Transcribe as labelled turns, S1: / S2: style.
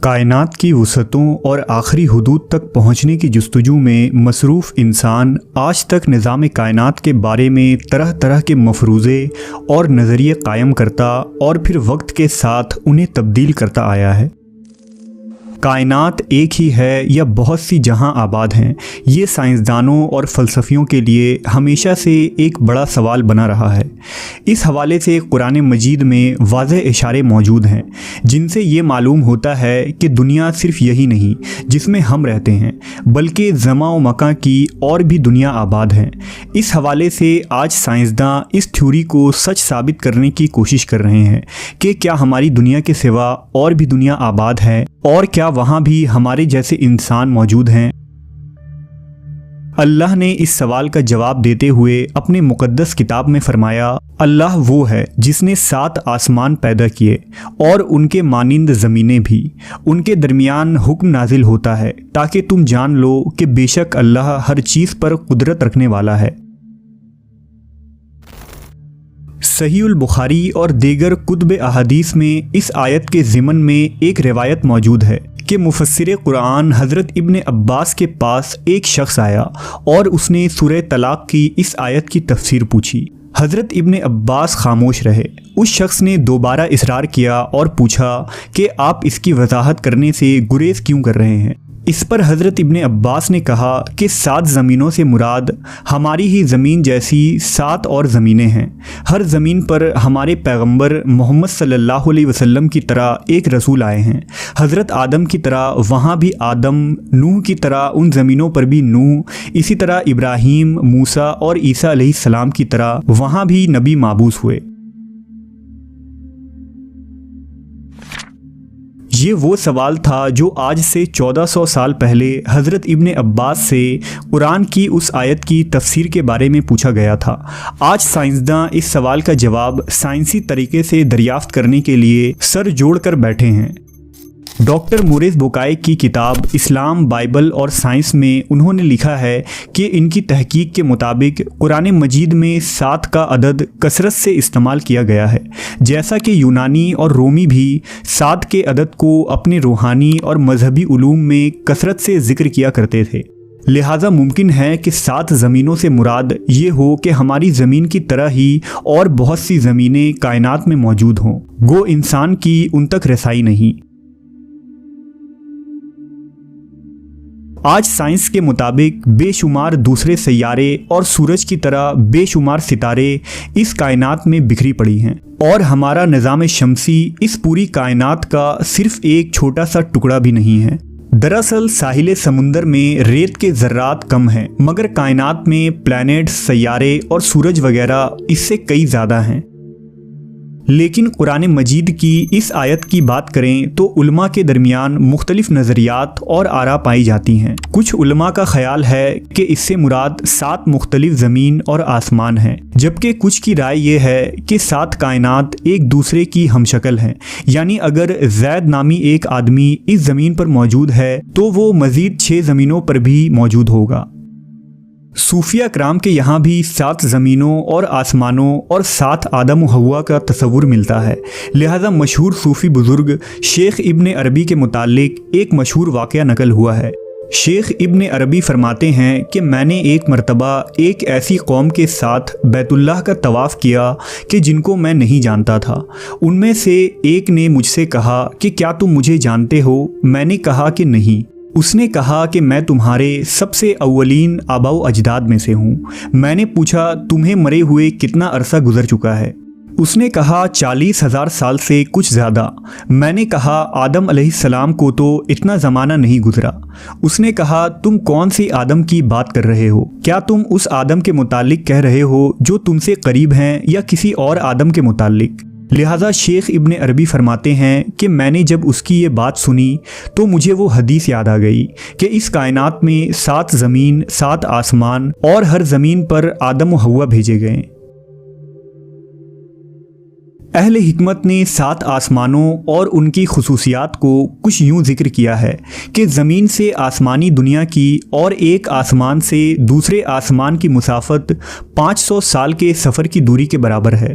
S1: کائنات کی وسعتوں اور آخری حدود تک پہنچنے کی جستجو میں مصروف انسان آج تک نظام کائنات کے بارے میں طرح طرح کے مفروضے اور نظریے قائم کرتا اور پھر وقت کے ساتھ انہیں تبدیل کرتا آیا ہے۔ کائنات ایک ہی ہے یا بہت سی جہاں آباد ہیں، یہ سائنسدانوں اور فلسفیوں کے لیے ہمیشہ سے ایک بڑا سوال بنا رہا ہے۔ اس حوالے سے قرآن مجید میں واضح اشارے موجود ہیں جن سے یہ معلوم ہوتا ہے کہ دنیا صرف یہی نہیں جس میں ہم رہتے ہیں، بلکہ زمان و مکان کی اور بھی دنیا آباد ہیں۔ اس حوالے سے آج سائنسداں اس تھیوری کو سچ ثابت کرنے کی کوشش کر رہے ہیں کہ کیا ہماری دنیا کے سوا اور بھی دنیا آباد ہے، اور کیا وہاں بھی ہمارے جیسے انسان موجود ہیں۔ اللہ نے اس سوال کا جواب دیتے ہوئے اپنے مقدس کتاب میں فرمایا، اللہ وہ ہے جس نے 7 آسمان پیدا کیے اور ان کے مانند زمینیں بھی، ان کے درمیان حکم نازل ہوتا ہے تاکہ تم جان لو کہ بے شک اللہ ہر چیز پر قدرت رکھنے والا ہے۔ صحیح البخاری اور دیگر کتب احادیث میں اس آیت کے ضمن میں ایک روایت موجود ہے کہ مفسر قرآن حضرت ابن عباس کے پاس ایک شخص آیا اور اس نے سورہ طلاق کی اس آیت کی تفسیر پوچھی۔ حضرت ابن عباس خاموش رہے۔ اس شخص نے دوبارہ اصرار کیا اور پوچھا کہ آپ اس کی وضاحت کرنے سے گریز کیوں کر رہے ہیں؟ اس پر حضرت ابن عباس نے کہا کہ 7 زمینوں سے مراد ہماری ہی زمین جیسی 7 اور زمینیں ہیں۔ ہر زمین پر ہمارے پیغمبر محمد صلی اللہ علیہ وسلم کی طرح ایک رسول آئے ہیں۔ حضرت آدم کی طرح وہاں بھی آدم، نوح کی طرح ان زمینوں پر بھی نوح، اسی طرح ابراہیم، موسیٰ اور عیسیٰ علیہ السلام کی طرح وہاں بھی نبی مابعوث ہوئے۔ یہ وہ سوال تھا جو آج سے 1400 سال پہلے حضرت ابن عباس سے قرآن کی اس آیت کی تفسیر کے بارے میں پوچھا گیا تھا۔ آج سائنسداں اس سوال کا جواب سائنسی طریقے سے دریافت کرنے کے لیے سر جوڑ کر بیٹھے ہیں۔ ڈاکٹر موریس بوکائے کی کتاب اسلام، بائبل اور سائنس میں انہوں نے لکھا ہے کہ ان کی تحقیق کے مطابق قرآن مجید میں 7 کا عدد کثرت سے استعمال کیا گیا ہے، جیسا کہ یونانی اور رومی بھی 7 کے عدد کو اپنے روحانی اور مذہبی علوم میں کثرت سے ذکر کیا کرتے تھے۔ لہٰذا ممکن ہے کہ 7 زمینوں سے مراد یہ ہو کہ ہماری زمین کی طرح ہی اور بہت سی زمینیں کائنات میں موجود ہوں، گو انسان کی ان تک رسائی نہیں۔ آج سائنس کے مطابق بے شمار دوسرے سیارے اور سورج کی طرح بے شمار ستارے اس کائنات میں بکھری پڑی ہیں، اور ہمارا نظام شمسی اس پوری کائنات کا صرف ایک چھوٹا سا ٹکڑا بھی نہیں ہے۔ دراصل ساحل سمندر میں ریت کے ذرات کم ہیں، مگر کائنات میں پلانٹس، سیارے اور سورج وغیرہ اس سے کئی زیادہ ہیں۔ لیکن قرآن مجید کی اس آیت کی بات کریں تو علماء کے درمیان مختلف نظریات اور آراء پائی جاتی ہیں۔ کچھ علماء کا خیال ہے کہ اس سے مراد 7 مختلف زمین اور آسمان ہیں، جبکہ کچھ کی رائے یہ ہے کہ 7 کائنات ایک دوسرے کی ہم شکل ہیں، یعنی اگر زید نامی ایک آدمی اس زمین پر موجود ہے تو وہ مزید 6 زمینوں پر بھی موجود ہوگا۔ صوفیہ کرام کے یہاں بھی 7 زمینوں اور آسمانوں اور 7 آدم و حوا کا تصور ملتا ہے۔ لہذا مشہور صوفی بزرگ شیخ ابن عربی کے متعلق ایک مشہور واقعہ نقل ہوا ہے۔ شیخ ابن عربی فرماتے ہیں کہ میں نے ایک مرتبہ ایک ایسی قوم کے ساتھ بیت اللہ کا طواف کیا کہ جن کو میں نہیں جانتا تھا۔ ان میں سے ایک نے مجھ سے کہا کہ کیا تم مجھے جانتے ہو؟ میں نے کہا کہ نہیں۔ اس نے کہا کہ میں تمہارے سب سے اولین آباء و اجداد میں سے ہوں۔ میں نے پوچھا تمہیں مرے ہوئے کتنا عرصہ گزر چکا ہے؟ اس نے کہا 40,000 سال سے کچھ زیادہ۔ میں نے کہا آدم علیہ السلام کو تو اتنا زمانہ نہیں گزرا۔ اس نے کہا تم کون سی آدم کی بات کر رہے ہو؟ کیا تم اس آدم کے متعلق کہہ رہے ہو جو تم سے قریب ہیں یا کسی اور آدم کے متعلق؟ لہٰذا شیخ ابن عربی فرماتے ہیں کہ میں نے جب اس کی یہ بات سنی تو مجھے وہ حدیث یاد آ گئی کہ اس کائنات میں 7 زمین، 7 آسمان اور ہر زمین پر آدم و حوا بھیجے گئے۔ اہل حکمت نے 7 آسمانوں اور ان کی خصوصیات کو کچھ یوں ذکر کیا ہے کہ زمین سے آسمانی دنیا کی اور ایک آسمان سے دوسرے آسمان کی مسافت 500 سال کے سفر کی دوری کے برابر ہے،